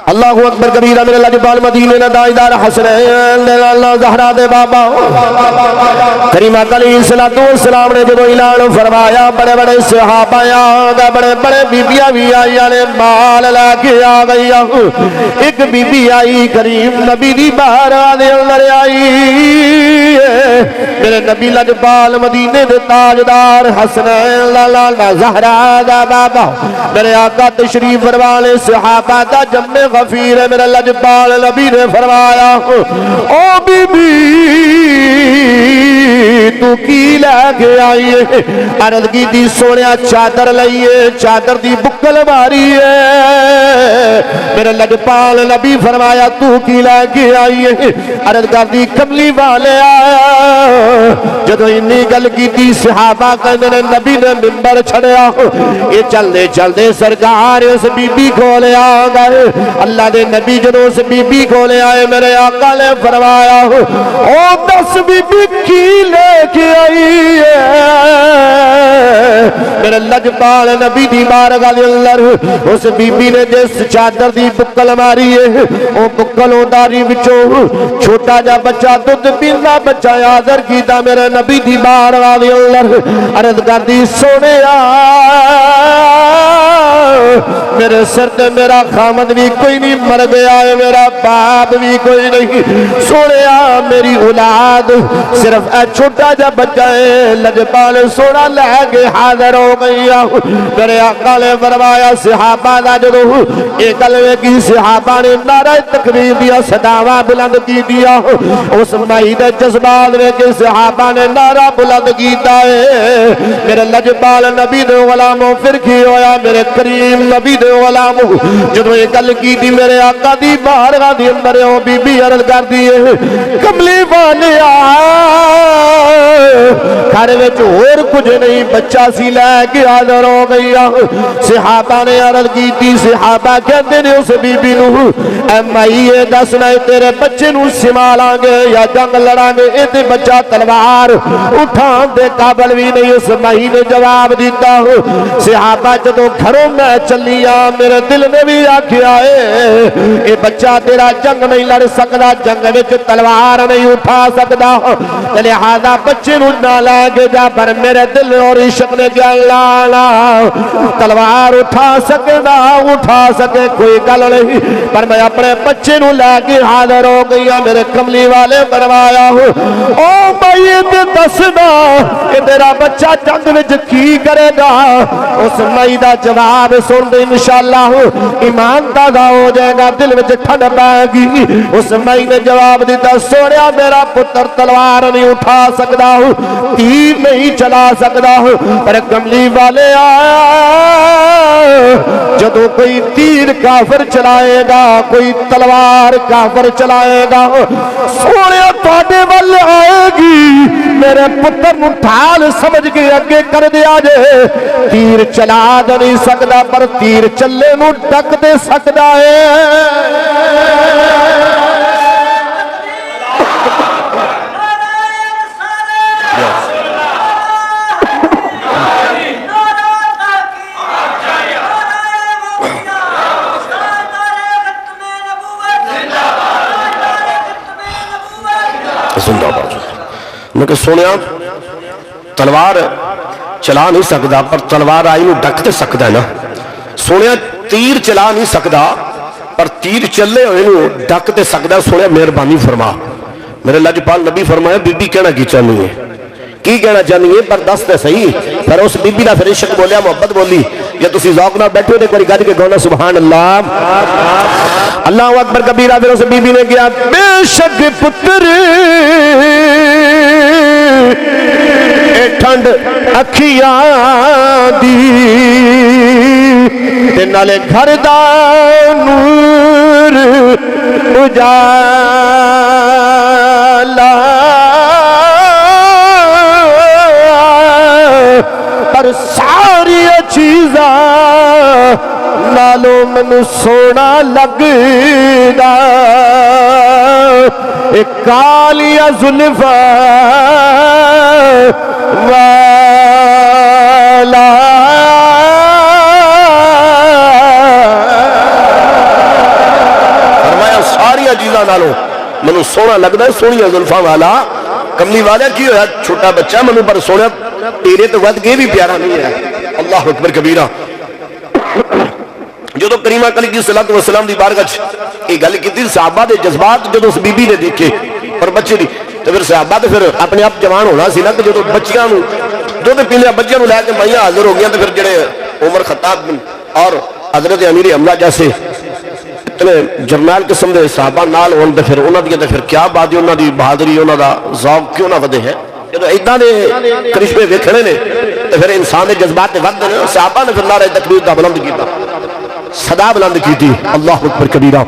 اللہ اکبر کبیرہ میرے لاجوال مدینے نہ دائیدار حسنین اللہ زہرا دے بابا کریمہ علیہ السلام نے جب اعلان فرمایا بڑے بڑے صحابہ آگا بڑے بڑے بیبیاں بھی آئی نے مال لے کے آ گئی ایک بی بی آئی کریم نبی دی بارہ دے اندر آئی میرے نبی لاجوال مدینے دے تاجدار حسنین اللہ زہرا دا بابا میرے آقا تشریف فرمانے صحابہ دا جمع غفیر ہے میرے لاجوال نبی نے فرمایا او بی بی تو کی لے کے آئیے عرض کی دی سونیا چادر لئیے چادر دی بکل ماری ہے میرے لاجوال نبی فرمایا تو کی لے کے آئیے عرض کر دی کملی والے آیا جدو انی گل کی دی صحابہ کہنے نبی نے ممبر چھڑیا یہ چل دے سرکار اس بی بی کو لے آگئے اللہ دے نبی جدو اس بی بی کو لے آئے میرے آقا نے فرمایا او 10 بی بی کی لے کے آئی میرے لاجوال نبی دی بارگاہ دے اندر اس بی بی نے جس چادر دی بکل ماری ہے او بکلوں داری وچوں چھوٹا جا بچہ دودھ پینا بچہ حاضر کیتا میرے نبی دی بارگاہ دے اندر عرض کر دی سونے میرے سر تے میرا خامد بھی کوئی نہیں مر گیا ہے میرا باپ بھی کوئی نہیں سوڑیا میری اولاد صرف اے چھوٹا جا بچہ ہے لاجوال سوڑا لے کے حاضر ہو گئی میرے آقا نے فرمایا صحابہ دا جدو ایک کلمے کی صحابہ نے نعرہ تکبیر دیا صداواں بلند کی دیا اس مہید جذبات میں کہ صحابہ نے نعرہ بلند کیتا ہے میرے لاجوال نبی دے غلاموں پھر کی ہویا میرے کریم نبی دے غلاموں جدو ایک گل کی دی میرے آقا دی بارگاہ دی اندر او بی بی عرض کر دیئے کملی والے گھر وچ اور کچھ نہیں بچہ سی لے کے حاضر ہو گئی صحابہ نے عرض کی تھی صحابہ کہتے نے اس بی بی نو اے مائیے دسنا تیرے بچے نو سمالاں گے یا جنگ لڑاں گے اے بچہ تلوار اٹھان دے قابل بھی نہیں اس مائی نے جواب دیتا صحابہ جدو گھروں میں چلیا میرے دل نے بھی آکھیا ہے اے بچہ تیرا جنگ نہیں لڑ سکدا جنگ وچ تلوار نہیں اٹھا سکدا لہذا بچے نو نہ لے کے جا پر میرے دل اور عشق نے کیا لالا تلوار اٹھا سکے کوئی گل نہیں پر میں اپنے بچے نو لے کے حاضر ہو گیا میرے کملی والے فرمایا او میت دسنا کہ تیرا بچہ جنگ وچ کی کرے گا اس مائی دا جواب سن دے انشاءاللہ ایمان تازہ ہو جائے گا دل وچ ٹھنڈ پائے گی اس مائی نے جواب دیتا سونیا میرا پتر تلوار نہیں اٹھا سکتا تیر نہیں چلا سکتا پر کملی والے جدو کوئی تیر کافر چلائے گا کوئی تلوار کافر چلائے گا سونے تواڈے ول آئے گی میرے پتر نو ڈھال سمجھ کے اگے کر دیا جے تیر چلا نہیں سکتا پر تیر چلے نو ڈک دے سکتا ہے میں کہ سونیا تلوار چلا نہیں سکتا پر تلوار آئی نو ڈک تے سکتا ہے نا سونیا تیر چلا نہیں سکتا پر تیر چلے ہوئے نو ڈک تے سکتا سونیا مہربانی فرما میرے لاجوال نبی فرمایا بی بی کہنا کی چاہنی ہے کی کہنا چاہنی ہے پر دس تے صحیح پر اس بی بی دا پھر عشق بولیا محبت بولی یا تسی ذوق نہ بیٹھے دے کوئی گاڑی کے گونا سبحان اللہ اللہ اکبر کبیرہ پھر اس بی بی نے کیا بے شک پتر ٹھنڈ اکھیاں دی تے نالے گھر دا نور اجالا پر ساری چیزاں نالو منو سونا لگدا ایک کالیا زلفا والا ساریا چیزاں نالوں مینوں سونا لگدا ہے سونیاں زلفاں والا کملی والا کی ہویا چھوٹا بچہ مینوں پر سونا تیرے تو ود کے بھی پیارا نہیں ہے اللہ اکبر کبیرہ جدو کریمہ کلی کی صلاۃ والسلام دی بارگاہ یہ گل کی صحابہ دے جذبات جدو اس بی بی نے دیکھے اور بچے دی تو پھر صحابہ تو پھر اپنے آپ جوان ہونا سی نا کہ جدو بچیاں نو دودھ پیلیا بچیاں نو لے کے مائیاں حاضر ہو گیا تو پھر جڑے عمر خطاب اور حضرت امیر حمزہ جیسے اتنے جرنیل قسم دے صحابہ نال ہون تے پھر انہاں دی تے پھر کیا بات ہے انہاں دی بہادری انہاں دا ذوق کیوں نہ ودے ہے جدو اداں دے کرشمے ویکھنے نے تے پھر انسان دے جذبات تے ودے نے صحابہ نے پھر نعرہ تکبیر دا بلند کیتا صدا بلند کی تھی اللہ اکبر کبیرہ